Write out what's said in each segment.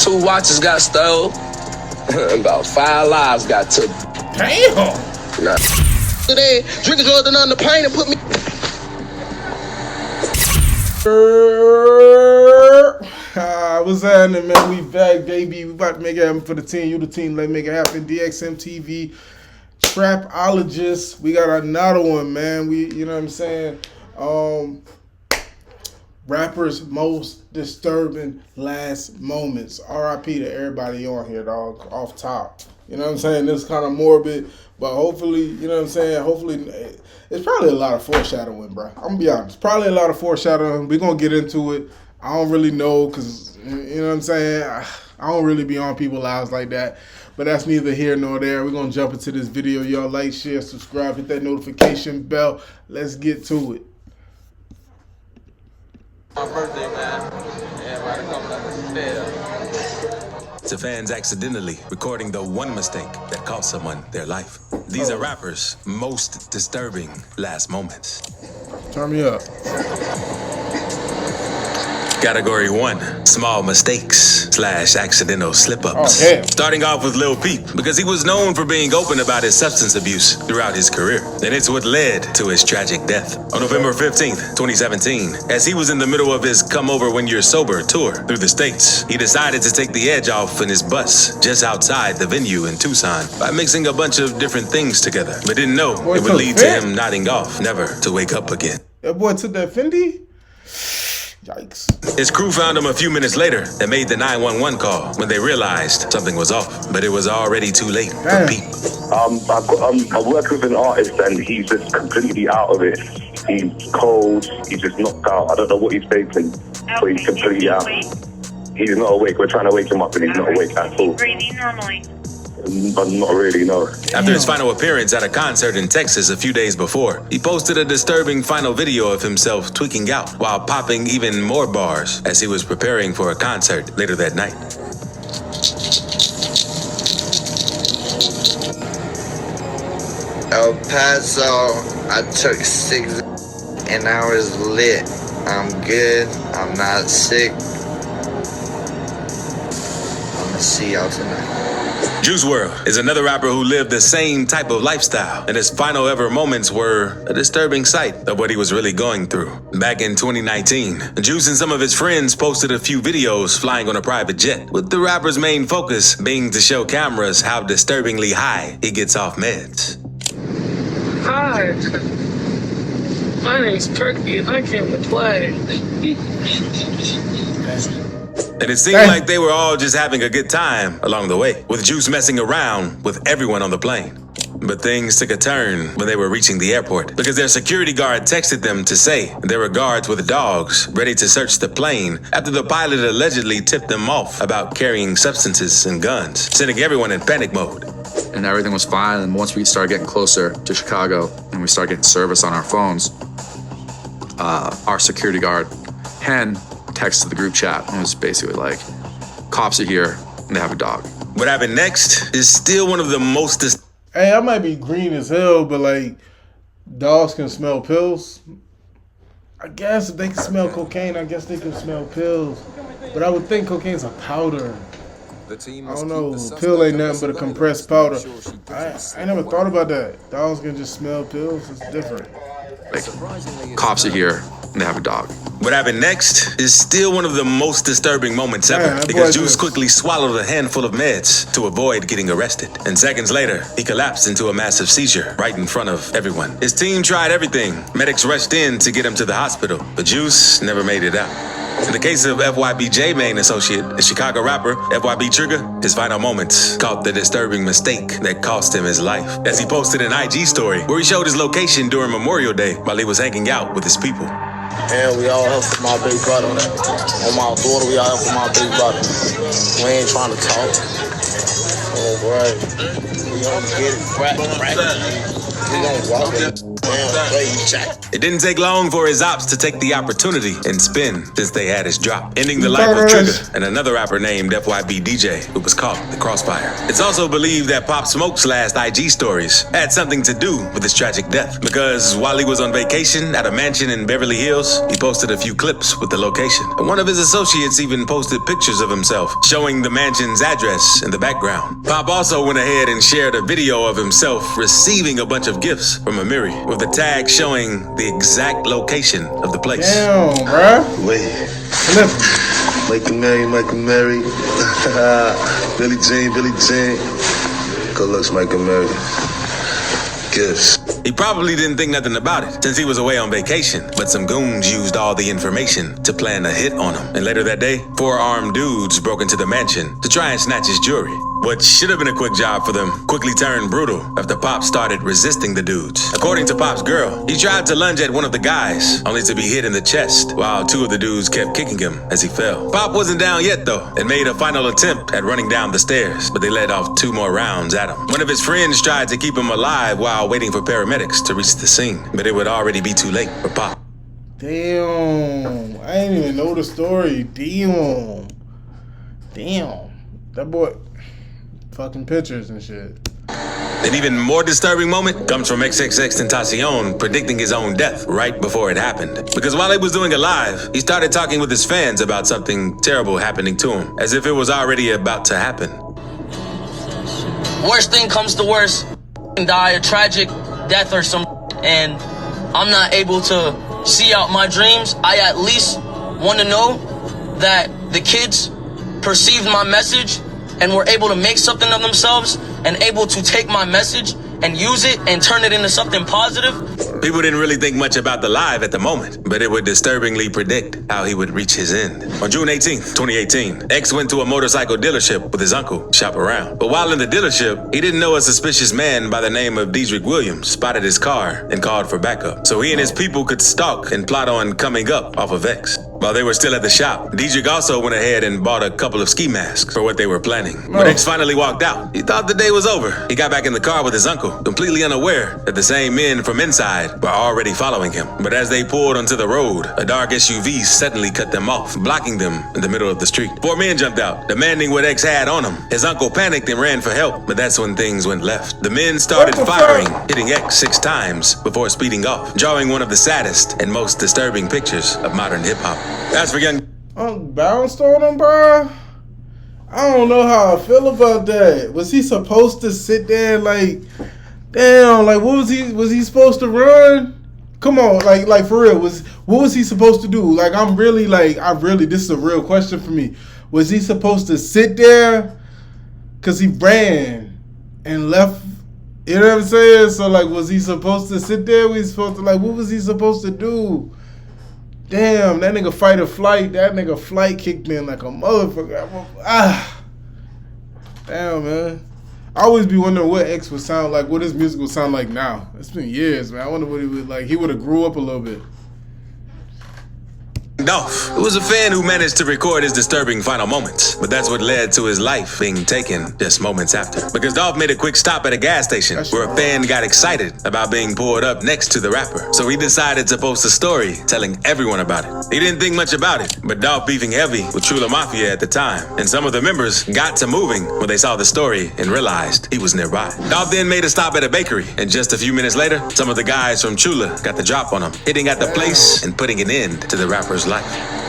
2 watches got stole. About 5 lives got took. Damn. Nah. Today, drinking Jordan on the plane and put me. What's happening, man? We back, baby. We about to make it happen for the team. You the team. Let's make it happen. DXM TV, Trapologist. We got another one, man. You know what I'm saying? Rappers' most disturbing last moments. RIP to everybody on here, dog. Off top. You know what I'm saying? This is kind of morbid, but hopefully, you know what I'm saying? Hopefully, it's probably a lot of foreshadowing, bro. I'm gonna be honest. Probably a lot of foreshadowing. We're gonna get into it. I don't really know because, you know what I'm saying? I don't really be on people's lives like that. But that's neither here nor there. We're going to jump into this video. Y'all like, share, subscribe, hit that notification bell. Let's get to it. My birthday, man. Everybody coming up to stairs. To fans accidentally recording the one mistake that cost someone their life. These are rappers' most disturbing last moments. Turn me up. Category 1, small mistakes / accidental slip-ups. Oh, starting off with Lil Peep, because he was known for being open about his substance abuse throughout his career. And it's what led to his tragic death. On November 15th, 2017, as he was in the middle of his Come Over When You're Sober tour through the States, he decided to take the edge off in his bus just outside the venue in Tucson by mixing a bunch of different things together, but didn't know it would lead to him nodding off, never to wake up again. That boy took that Fendi? Yikes. His crew found him a few minutes later and made the 911 call when they realized something was off, but it was already too late for Pete. I work with an artist and he's just completely out of it. He's cold, he's just knocked out. I don't know what he's faking, but he's completely out. He's not awake. We're trying to wake him up and he's not awake at all. Breathing normally. But not really, no. After his final appearance at a concert in Texas a few days before, he posted a disturbing final video of himself tweaking out while popping even more bars as he was preparing for a concert later that night. El Paso, I took 6 and I was lit. I'm good, I'm not sick. I'm gonna see y'all tonight. Juice WRLD is another rapper who lived the same type of lifestyle, and his final ever moments were a disturbing sight of what he was really going through. Back in 2019, Juice and some of his friends posted a few videos flying on a private jet, with the rapper's main focus being to show cameras how disturbingly high he gets off meds. Hi, my name's Turkey and I came to play. And it seemed like they were all just having a good time along the way, with Juice messing around with everyone on the plane. But things took a turn when they were reaching the airport, because their security guard texted them to say there were guards with dogs ready to search the plane after the pilot allegedly tipped them off about carrying substances and guns, sending everyone in panic mode. And everything was fine, and once we started getting closer to Chicago and we started getting service on our phones, our security guard, Hen, texted the group chat and was basically like, cops are here and they have a dog. What happened next is still one of the most... Hey, I might be green as hell, but like, dogs can smell pills. I guess if they can smell cocaine, I guess they can smell pills. But I would think cocaine's a powder. I don't know, pill ain't nothing but a compressed powder. I never thought about that. Dogs can just smell pills, it's different. Like, cops are here and they have a dog. What happened next is still one of the most disturbing moments ever, because Juice quickly swallowed a handful of meds to avoid getting arrested. And seconds later, he collapsed into a massive seizure right in front of everyone. His team tried everything. Medics rushed in to get him to the hospital, but Juice never made it out. In the case of FYBJ main associate, the Chicago rapper FYB Trigger, his final moments caught the disturbing mistake that cost him his life, as he posted an IG story where he showed his location during Memorial Day while he was hanging out with his people. And we all help for my big brother. On my daughter, we all help for my big brother. We ain't trying to talk. Oh, right. We gonna get it. Right. He gonna walk in damn straight jack. It didn't take long for his ops to take the opportunity and spin since they had his drop, ending the life of Trigger and another rapper named FYB DJ who was caught in the crossfire. It's also believed that Pop Smoke's last IG stories had something to do with his tragic death, because while he was on vacation at a mansion in Beverly Hills, he posted a few clips with the location. And one of his associates even posted pictures of himself showing the mansion's address in the background. Pop also went ahead and shared a video of himself receiving a bunch of gifts from Amiri with the tag showing the exact location of the place. Damn, bruh. Wait. Mike and Mary. Billie Jean. Good looks, Mike and Mary. Gifts. He probably didn't think nothing about it since he was away on vacation, but some goons used all the information to plan a hit on him. And later that day, 4 armed dudes broke into the mansion to try and snatch his jewelry. What should have been a quick job for them quickly turned brutal after Pop started resisting the dudes. According to Pop's girl, he tried to lunge at one of the guys, only to be hit in the chest, while 2 of the dudes kept kicking him as he fell. Pop wasn't down yet though, and made a final attempt at running down the stairs, but they let off 2 more rounds at him. One of his friends tried to keep him alive while waiting for paramedics to reach the scene, but it would already be too late for Pop. Damn, I didn't even know the story. Damn, that boy. Fucking pictures and shit. An even more disturbing moment comes from XXXTentacion predicting his own death right before it happened. Because while he was doing it live, he started talking with his fans about something terrible happening to him, as if it was already about to happen. Worst thing comes to worst, die a tragic death or some, and I'm not able to see out my dreams. I at least want to know that the kids perceived my message and were able to make something of themselves and able to take my message and use it and turn it into something positive. People didn't really think much about the live at the moment, but it would disturbingly predict how he would reach his end. On June 18th, 2018, X went to a motorcycle dealership with his uncle to shop around. But while in the dealership, he didn't know a suspicious man by the name of Dedrick Williams spotted his car and called for backup. So he and his people could stalk and plot on coming up off of X. While they were still at the shop, Dedrick also went ahead and bought a couple of ski masks for what they were planning. When X finally walked out, he thought the day was over. He got back in the car with his uncle, completely unaware that the same men from inside were already following him. But as they pulled onto the road, a dark SUV suddenly cut them off, blocking them in the middle of the street. 4 men jumped out, demanding what X had on him. His uncle panicked and ran for help, but that's when things went left. The men started firing, hitting X 6 times before speeding off, drawing one of the saddest and most disturbing pictures of modern hip-hop. As for young... Bounced on him, bro? I don't know how I feel about that. Was he supposed to sit there like... Damn, like what was he supposed to run? Come on, like for real, what was he supposed to do? Like this is a real question for me. Was he supposed to sit there? Cause he ran and left, you know what I'm saying? So like was he supposed to sit there? Was he supposed to what was he supposed to do? Damn, that nigga fight or flight, that nigga flight kicked me in like a motherfucker. Damn, man. I always be wondering what X would sound like, what his music would sound like now. It's been years, man. I wonder what he would like. He would have grew up a little bit. Dolph, who was a fan who managed to record his disturbing final moments, but that's what led to his life being taken just moments after. Because Dolph made a quick stop at a gas station where a fan got excited about being pulled up next to the rapper. So he decided to post a story telling everyone about it. He didn't think much about it, but Dolph beefing heavy with Chula Mafia at the time, and some of the members got to moving when they saw the story and realized he was nearby. Dolph then made a stop at a bakery, and just a few minutes later, some of the guys from Chula got the drop on him, hitting at the place and putting an end to the rapper's life.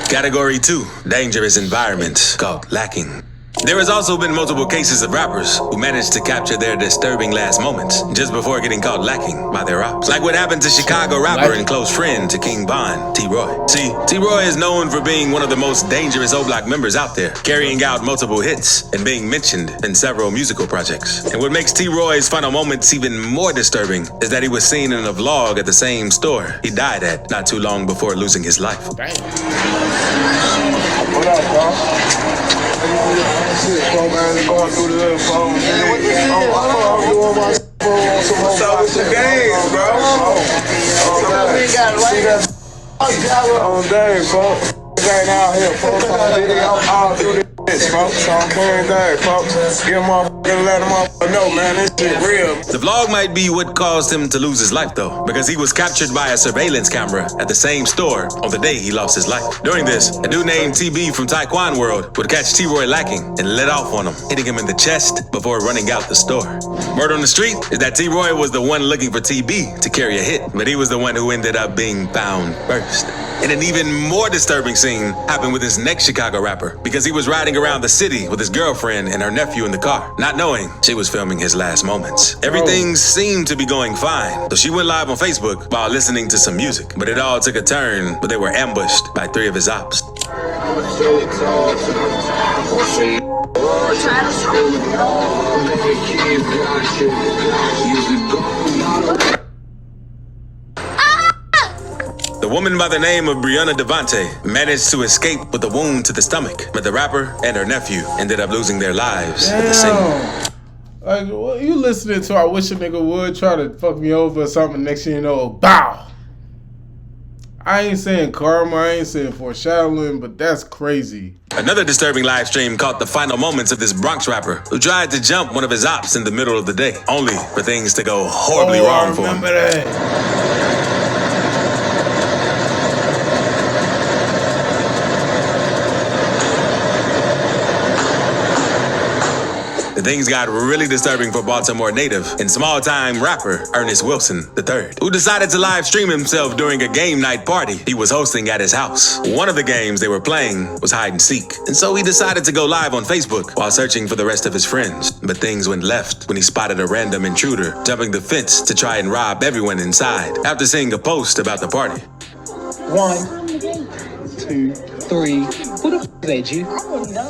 Category 2, dangerous environment, called lacking. There has also been multiple cases of rappers who managed to capture their disturbing last moments just before getting caught lacking by their ops. Like what happened to Chicago rapper and close friend to King Von, T-Roy. See, T-Roy is known for being one of the most dangerous O-Block members out there, carrying out multiple hits and being mentioned in several musical projects. And what makes T-Roy's final moments even more disturbing is that he was seen in a vlog at the same store he died at not too long before losing his life. Damn. What up, bro? Shit, bro, man, going through the little phone. I'm doing my phone. What's up with your games, bro? On day, folks. Right out here, folks. I'm all through this, folks. So I'm playing day, folks. Get my let them all know, man, this shit real. The vlog might be what caused him to lose his life, though, because he was captured by a surveillance camera at the same store on the day he lost his life. During this, a dude named TB from Taekwondo World would catch T-Roy lacking and let off on him, hitting him in the chest before running out the store. Word on the street is that T-Roy was the one looking for TB to carry a hit, but he was the one who ended up being found first. And an even more disturbing scene happened with this next Chicago rapper, because he was riding around the city with his girlfriend and her nephew in the car, not knowing she was filming his last moments. Everything seemed to be going fine, so she went live on Facebook while listening to some music. But it all took a turn when they were ambushed by 3 of his ops. The woman by the name of Brianna Devante managed to escape with a wound to the stomach, but the rapper and her nephew ended up losing their lives at the scene. Like, what you listening to? I wish a nigga would try to fuck me over or something. Next thing you know, bow. I ain't saying karma, I ain't saying foreshadowing, but that's crazy. Another disturbing live stream caught the final moments of this Bronx rapper who tried to jump one of his ops in the middle of the day, only for things to go horribly wrong for him. I remember that. Things got really disturbing for Baltimore native and small-time rapper Ernest Wilson III, who decided to live stream himself during a game night party he was hosting at his house. One of the games they were playing was hide and seek, and so he decided to go live on Facebook while searching for the rest of his friends. But things went left when he spotted a random intruder jumping the fence to try and rob everyone inside after seeing a post about the party. 1, 2, 3. Who the f*** is that, G? I don't know.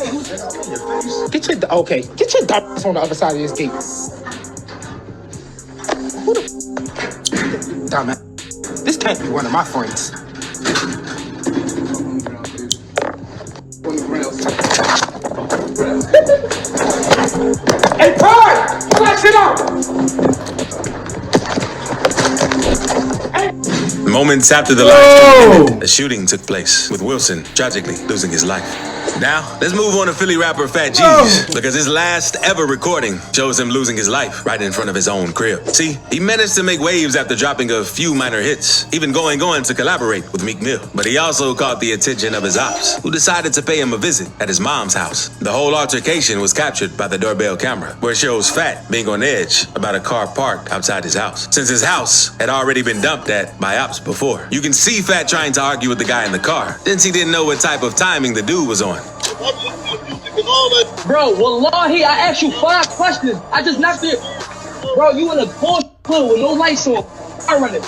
Get your dumb on the other side of this gate. Who the f***? Dumb ass. This can't be one of my friends. Hey, Pride! Flash it up! Moments after the live stream, a shooting took place, with Wilson tragically losing his life. Now, let's move on to Philly rapper Fat G's, because his last ever recording shows him losing his life right in front of his own crib. See, he managed to make waves after dropping a few minor hits, even going on to collaborate with Meek Mill. But he also caught the attention of his ops, who decided to pay him a visit at his mom's house. The whole altercation was captured by the doorbell camera, where it shows Fat being on edge about a car parked outside his house, since his house had already been dumped at by ops before. You can see Fat trying to argue with the guy in the car, since he didn't know what type of timing the dude was on. Bro, wallahi, I asked you 5 questions. I just knocked it. Bro, you in a bullshit club with no lights on. I run it.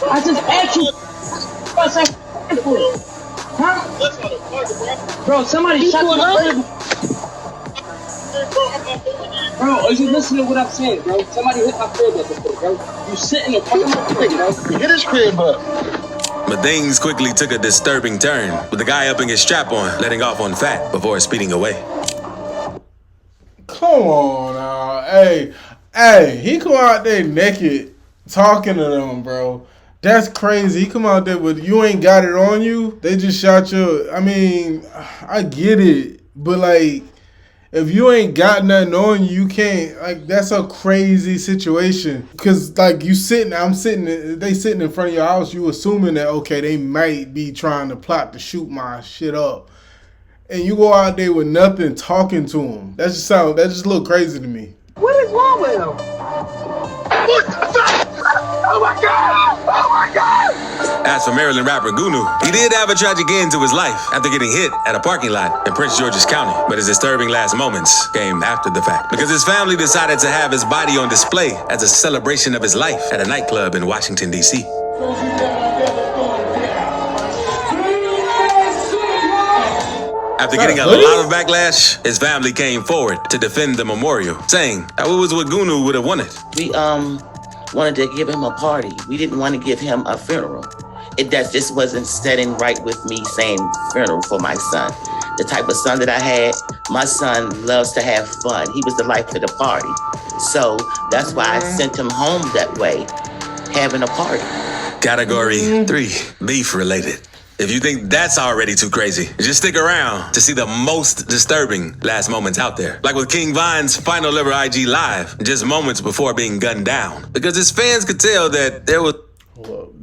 I just asked you. Huh? Bro, somebody shot me. Bro, are you listening to what I'm saying, bro? Somebody hit my crib up before, bro. You sitting in front of my crib, bro. Hit his crib up. But things quickly took a disturbing turn, with the guy upping his strap on, letting off on Fat before speeding away. Come on now. Hey, he come out there naked talking to them, bro. That's crazy. He come out there with, you ain't got it on you. They just shot you. I mean, I get it. But, like, if you ain't got nothing on you, you can't, like, that's a crazy situation. Because, like, they sitting in front of your house, you assuming that, okay, they might be trying to plot to shoot my shit up. And you go out there with nothing talking to them. That just a little crazy to me. What is wrong with him? What the fuck? Oh my God! Oh my God! As for Maryland rapper Gunu, he did have a tragic end to his life after getting hit at a parking lot in Prince George's County. But his disturbing last moments came after the fact, because his family decided to have his body on display as a celebration of his life at a nightclub in Washington, D.C. After getting a lot of backlash, his family came forward to defend the memorial, saying that it was what Gunu would have wanted. We wanted to give him a party. We didn't want to give him a funeral. That just wasn't setting right with me saying funeral for my son. The type of son that I had, my son loves to have fun. He was the life of the party. So that's why I sent him home that way, having a party. Category 3, beef related. If you think that's already too crazy, just stick around to see the most disturbing last moments out there. Like with King Vine's final ever IG Live, just moments before being gunned down. Because his fans could tell that there was...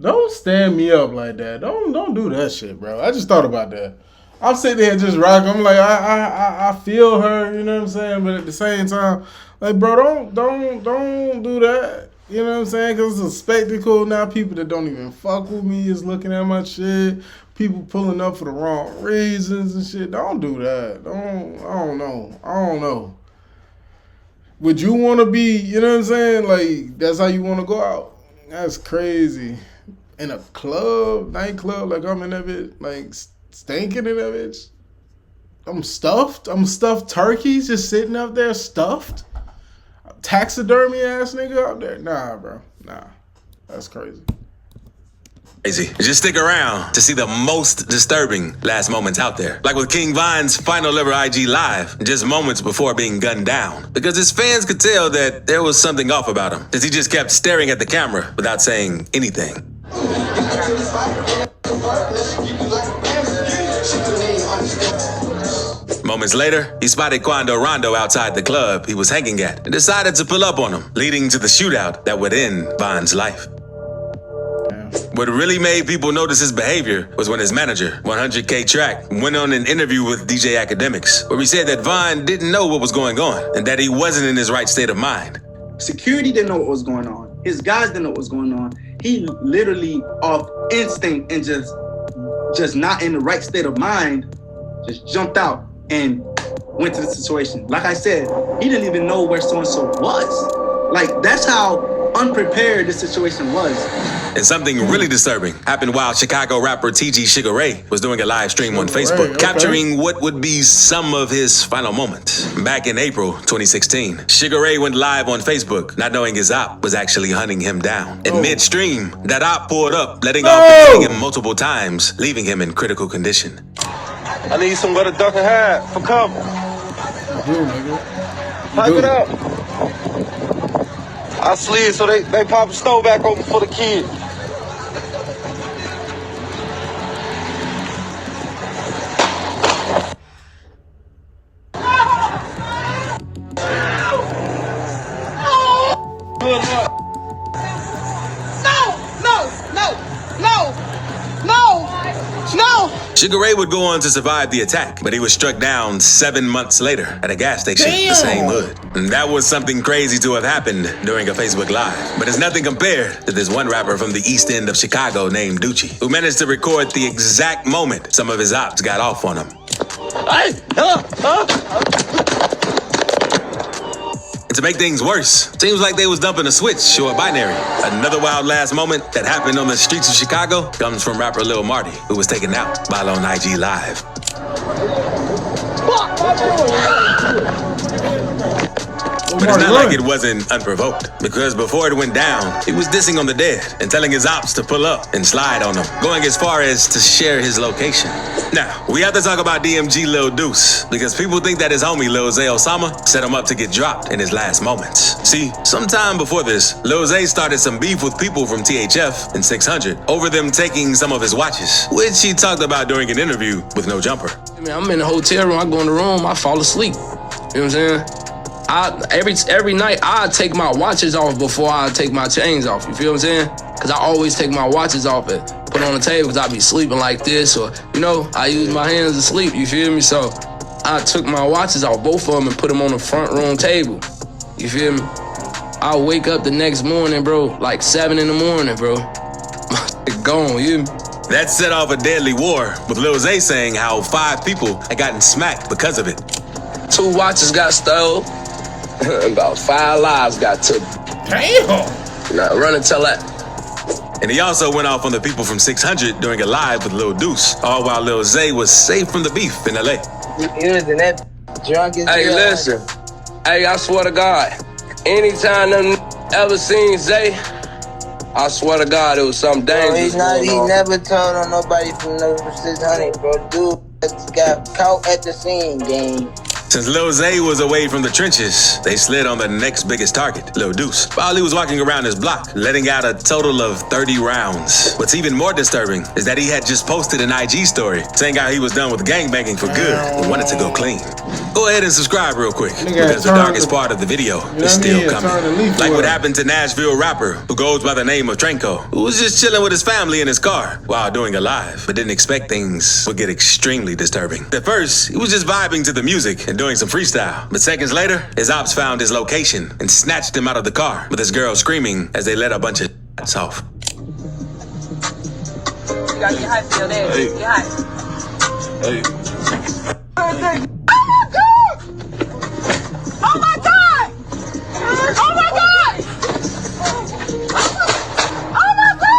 Don't stand me up like that. Don't do that shit, bro. I just thought about that. I'm sitting there just rocking. I'm like, I feel her, you know what I'm saying? But at the same time, like, bro, don't do that. You know what I'm saying? Because it's a spectacle. Now people that don't even fuck with me is looking at my shit. People pulling up for the wrong reasons and shit. Don't do that. I don't know. Would you want to be, you know what I'm saying? Like, that's how you want to go out? That's crazy. In a club, nightclub, like I'm in that bitch, like stinking in that bitch. I'm stuffed turkeys just sitting up there stuffed. Taxidermy ass nigga up there. Nah, bro. Nah. That's crazy. Just stick around to see the most disturbing last moments out there. Like with King Vine's final ever IG Live, just moments before being gunned down. Because his fans could tell that there was something off about him, as he just kept staring at the camera without saying anything. Moments later, he spotted Quando Rondo outside the club he was hanging at and decided to pull up on him, leading to the shootout that would end Vine's life. What really made people notice his behavior was when his manager, 100K Track, went on an interview with DJ Academics, where he said that Vine didn't know what was going on and that he wasn't in his right state of mind. Security didn't know what was going on. His guys didn't know what was going on. He literally, off instinct and just not in the right state of mind, just jumped out and went to the situation. Like I said, he didn't even know where so-and-so was. Like, that's how unprepared this situation was. And something really disturbing happened while Chicago rapper TG Sugar Ray was doing a live stream on Facebook, capturing what would be some of his final moments. Back in April 2016, Sugar Ray went live on Facebook, not knowing his op was actually hunting him down. In midstream, that op pulled up, letting off and hitting him multiple times, leaving him in critical condition. I need somewhere to duck and hide for cover. Pipe it up. I slid so they pop the stove back open for the kids. Sugar Ray would go on to survive the attack, but he was struck down 7 months later at a gas station in the same hood. And that was something crazy to have happened during a Facebook Live. But it's nothing compared to this one rapper from the east end of Chicago named Ducci, who managed to record the exact moment some of his ops got off on him. And to make things worse, seems like they was dumping a switch or a binary. Another wild last moment that happened on the streets of Chicago comes from rapper Lil Marty, who was taken out while on IG Live. But it's not like it wasn't unprovoked, because before it went down, he was dissing on the dead and telling his ops to pull up and slide on them, going as far as to share his location. Now, we have to talk about DMG Lil Deuce, because people think that his homie Lil Zay Osama set him up to get dropped in his last moments. See, sometime before this, Lil Zay started some beef with people from THF and 600 over them taking some of his watches, which he talked about during an interview with No Jumper. I'm in the hotel room, I go in the room, I fall asleep. You know what I'm saying? Every night I take my watches off before I take my chains off. You feel what I'm saying? Cause I always take my watches off and put it on the table because I be sleeping like this, or I use my hands to sleep. You feel me? So I took my watches off, both of them, and put them on the front room table. You feel me? I wake up the next morning, bro, like 7 in the morning, bro. Gone, you hear me? That set off a deadly war, with Lil Zay saying how 5 people had gotten smacked because of it. 2 watches got stolen. About 5 lives got took. Damn! Now run and tell that. And he also went off on the people from 600 during a live with Lil Deuce, all while Lil Zay was safe from the beef in LA. Hey, listen. Hey, I swear to God, anytime them ever seen Zay, I swear to God, it was something dangerous. He never told on nobody from no 600, bro. Dude got caught at the scene, gang. Since Lil Zay was away from the trenches, they slid on the next biggest target, Lil Deuce, while he was walking around his block, letting out a total of 30 rounds. What's even more disturbing is that he had just posted an IG story saying how he was done with gangbanging for good and wanted to go clean. Go ahead and subscribe real quick, because the darkest part of the video is still coming. Like what happened to Nashville rapper who goes by the name of Trenko, who was just chilling with his family in his car while doing a live, but didn't expect things would get extremely disturbing. At first, he was just vibing to the music and doing some freestyle, but seconds later, his ops found his location and snatched him out of the car with his girl screaming as they let a bunch of off. You gotta get hype, feel there. Hey. Get hype. Hey. Oh my God! Oh my God! Oh my God! Oh my God!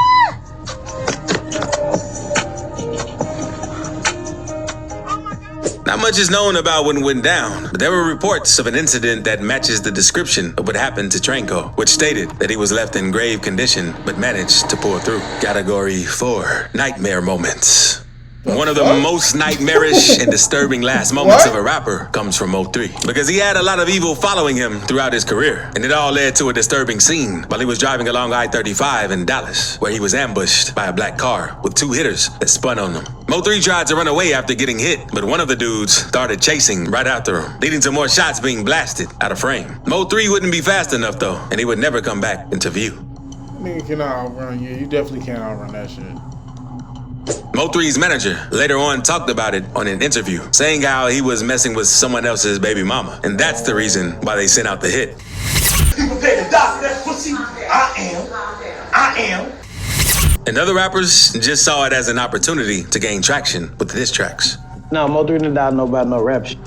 Not much is known about what went down, but there were reports of an incident that matches the description of what happened to Trenko, which stated that he was left in grave condition but managed to pull through. Category 4, nightmare moments. One of the most nightmarish and disturbing last moments of a rapper comes from 03, because he had a lot of evil following him throughout his career, and it all led to a disturbing scene while he was driving along I-35 in Dallas, where he was ambushed by a black car with 2 hitters that spun on him. Mo3 tried to run away after getting hit, but one of the dudes started chasing right after him, leading to more shots being blasted out of frame. Mo3 wouldn't be fast enough though, and he would never come back into view. Nigga cannot outrun you. You definitely can't outrun that shit. Mo3's manager later on talked about it on an interview, saying how he was messing with someone else's baby mama, and that's the reason why they sent out the hit. People pay the doctor that pussy. I am. And other rappers just saw it as an opportunity to gain traction with the diss tracks. No, Mo3 didn't die about no rap shit.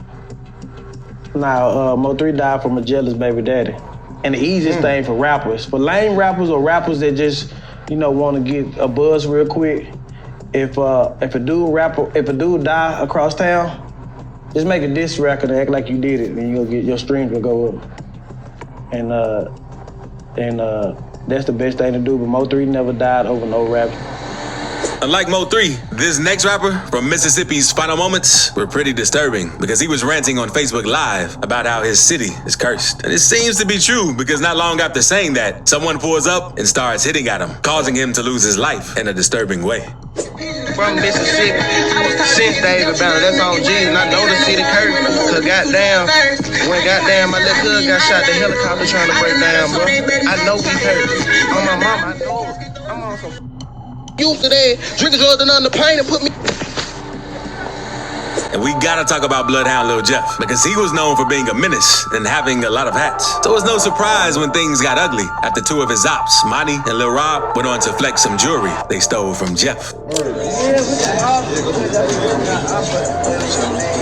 Now, Mo3 died from a jealous baby daddy. And the easiest thing for rappers, for lame rappers or rappers that just, want to get a buzz real quick, if a dude die across town, just make a diss record and act like you did it, and you'll get your streams will go up. And that's the best thing to do. But Mo3 never died over no rap. Unlike Mo3, this next rapper from Mississippi's final moments were pretty disturbing because he was ranting on Facebook Live about how his city is cursed. And it seems to be true because not long after saying that, someone pulls up and starts hitting at him, causing him to lose his life in a disturbing way. From Mississippi, since David Banner, that's on G, and I know the city cursed, cause goddamn, my little cousin got shot, the helicopter trying to break down, bro. I know he hurt. On my mama, I know. I'm on some used to that, drinking drugs and on the plane and put me. And we gotta talk about Bloodhound Lil Jeff, because he was known for being a menace and having a lot of hats. So it's no surprise when things got ugly after 2 of his ops, Monty and Lil Rob, went on to flex some jewelry they stole from Jeff.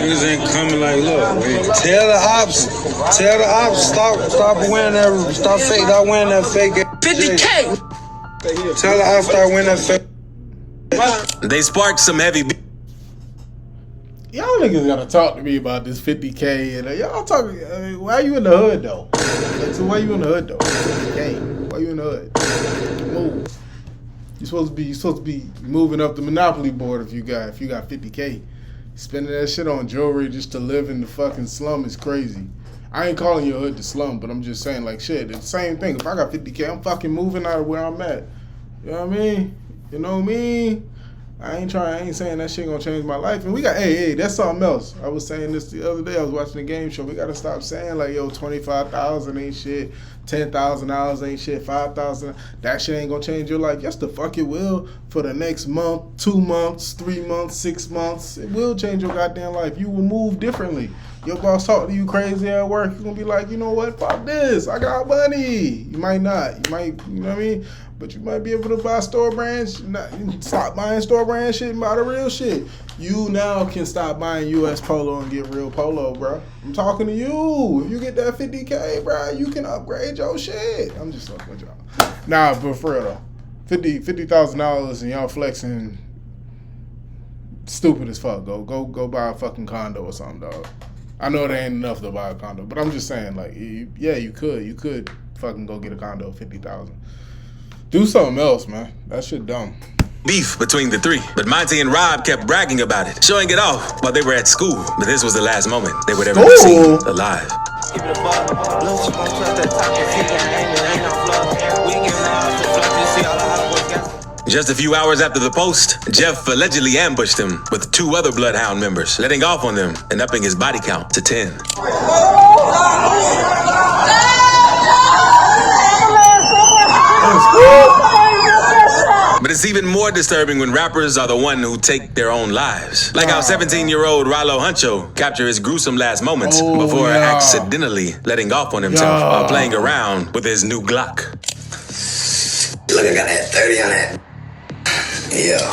Niggas ain't coming like, look, tell the ops, stop wearing that, stop wearing that fake 50K! Tell the ops start wearing that fake. They sparked some heavy Y'all niggas gotta talk to me about this 50K and y'all talking. Why are you in the hood though? So why you in the hood though? 50K. Why you in the hood? Move. You're supposed to be moving up the Monopoly board if you got 50K. Spending that shit on jewelry just to live in the fucking slum is crazy. I ain't calling your hood the slum, but I'm just saying like shit. It's the same thing. If I got 50K, I'm fucking moving out of where I'm at. You know what I mean? You know me. I ain't saying that shit gonna change my life. And we got, hey, that's something else. I was saying this the other day. I was watching a game show. We gotta stop saying like, yo, 25,000 ain't shit, $10,000 ain't shit, 5,000. That shit ain't gonna change your life. Yes, the fuck it will. For the next month, 2 months, 3 months, 6 months, it will change your goddamn life. You will move differently. Your boss talk to you crazy at work. You're gonna be like, you know what? Fuck this. I got money. You might not. You might, you know what I mean? But you might be able to buy store brands. Stop buying store brand shit and buy the real shit. You now can stop buying US Polo and get real Polo, bro. I'm talking to you. If you get that 50K, bro, you can upgrade your shit. I'm just fucking with y'all. Nah, but for real though, $50,000 and y'all flexing, stupid as fuck. Go buy a fucking condo or something, dog. I know it ain't enough to buy a condo, but I'm just saying, like, yeah, you could fucking go get a condo, $50,000. Do something else, man. That shit dumb. beef between the three, but Monty and Rob kept bragging about it, showing it off while they were at school. But this was the last moment they would ever be seen alive. Just a few hours after the post, Jeff allegedly ambushed him with 2 other Bloodhound members, letting off on them and upping his body count to 10. But it's even more disturbing when rappers are the one who take their own lives. Like how 17-year-old Rallo Huncho captured his gruesome last moments before accidentally letting off on himself while playing around with his new Glock. Look, I got that 30 on that. Yeah.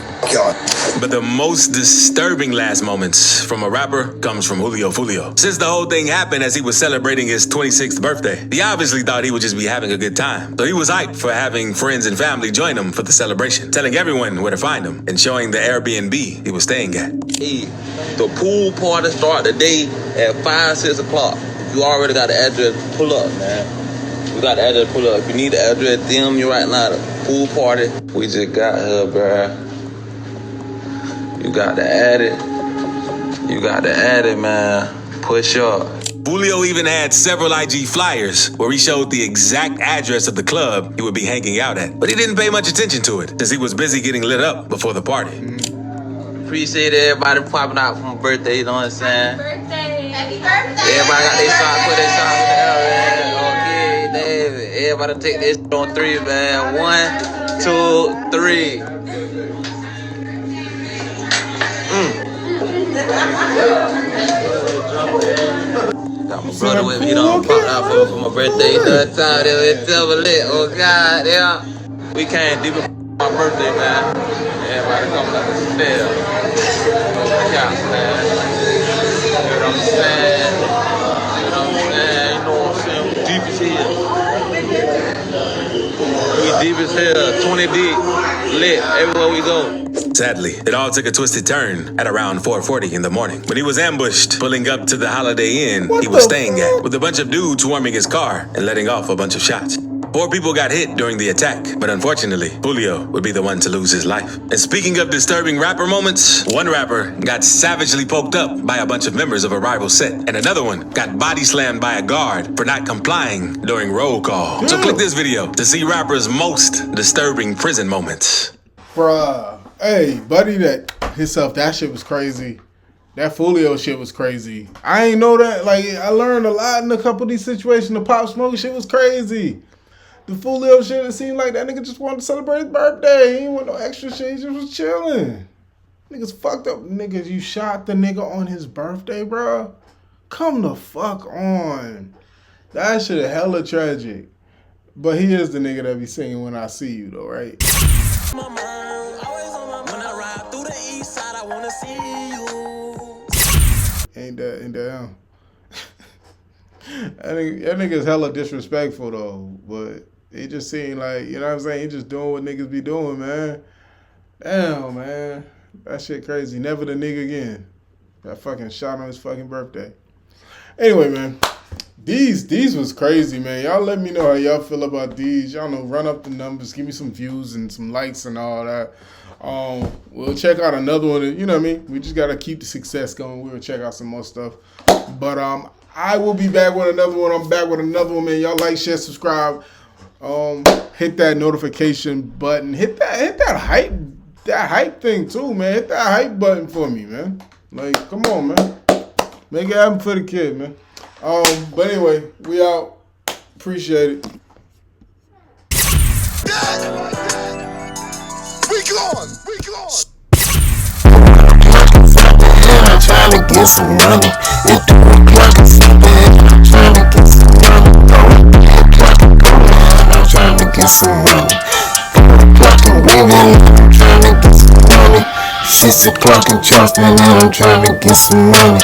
But the most disturbing last moments from a rapper comes from Julio Fulio. Since the whole thing happened as he was celebrating his 26th birthday, he obviously thought he would just be having a good time. So he was hyped for having friends and family join him for the celebration, telling everyone where to find him and showing the Airbnb he was staying at. Hey, the pool party start today at 5, 6 o'clock. You already got the address, pull up, man. We got the address, pull up. If you need the address, DM me right now. The pool party. We just got here, bruh. You got to add it. You got to add it, man. Push up. Julio even had several IG flyers where he showed the exact address of the club he would be hanging out at. But he didn't pay much attention to it, since he was busy getting lit up before the party. Appreciate everybody popping out for my birthday, you know what I'm saying? Happy birthday. Happy birthday. Everybody got their shot, put their shot in the air, man. Okay, David. Everybody take this on 3, man. 1, 2, 3. Got my brother with me, he done popped out for my birthday. Another time, it's double lit. Oh, God, yeah. We came deep for my birthday, man. Everybody coming up to stairs. No couch, man. You know what I'm saying? You know what I'm saying? You know what I'm saying? We deep as hell. We deep as hell. 20 deep. Lit everywhere we go. Sadly, it all took a twisted turn at around 4:40 in the morning when he was ambushed pulling up to the Holiday Inn he was staying at with a bunch of dudes warming his car and letting off a bunch of shots. 4 people got hit during the attack, but unfortunately, Julio would be the one to lose his life. And speaking of disturbing rapper moments, one rapper got savagely poked up by a bunch of members of a rival set, and another one got body slammed by a guard for not complying during roll call. So click this video to see rappers' most disturbing prison moments. Bruh. Hey, buddy, that shit was crazy. That Fulio shit was crazy. I ain't know that. Like, I learned a lot in a couple of these situations. The Pop Smoke shit was crazy. The Fulio shit, it seemed like that nigga just wanted to celebrate his birthday. He didn't want no extra shit. He just was chilling. Niggas fucked up. Niggas, you shot the nigga on his birthday, bro? Come the fuck on. That shit is hella tragic. But he is the nigga that be singing When I See You, though, right? Ain't that him? That nigga's hella disrespectful though, but it just seemed like, you know what I'm saying, he just doing what niggas be doing, man. Damn, man. That shit crazy. Never the nigga again. That fucking shot on his fucking birthday. Anyway, man. These was crazy, man. Y'all let me know how y'all feel about these. Y'all know, run up the numbers, give me some views and some likes and all that. We'll check out another one. You know what I mean? We just gotta keep the success going. We'll check out some more stuff. But I will be back with another one. I'm back with another one, man. Y'all like, share, subscribe. Hit that notification button. Hit that hype thing too, man. Hit that hype button for me, man. Like, come on, man. Make it happen for the kid, man. But anyway, we out. Appreciate it. We gone. I'm trying to get some money. It's 2 o'clock or something. I'm trying to get some money. I'm trying to get some money. 4 o'clock in Wiggin, I'm trying to get some money. 6 o'clock in Charleston, and I'm trying to get some money.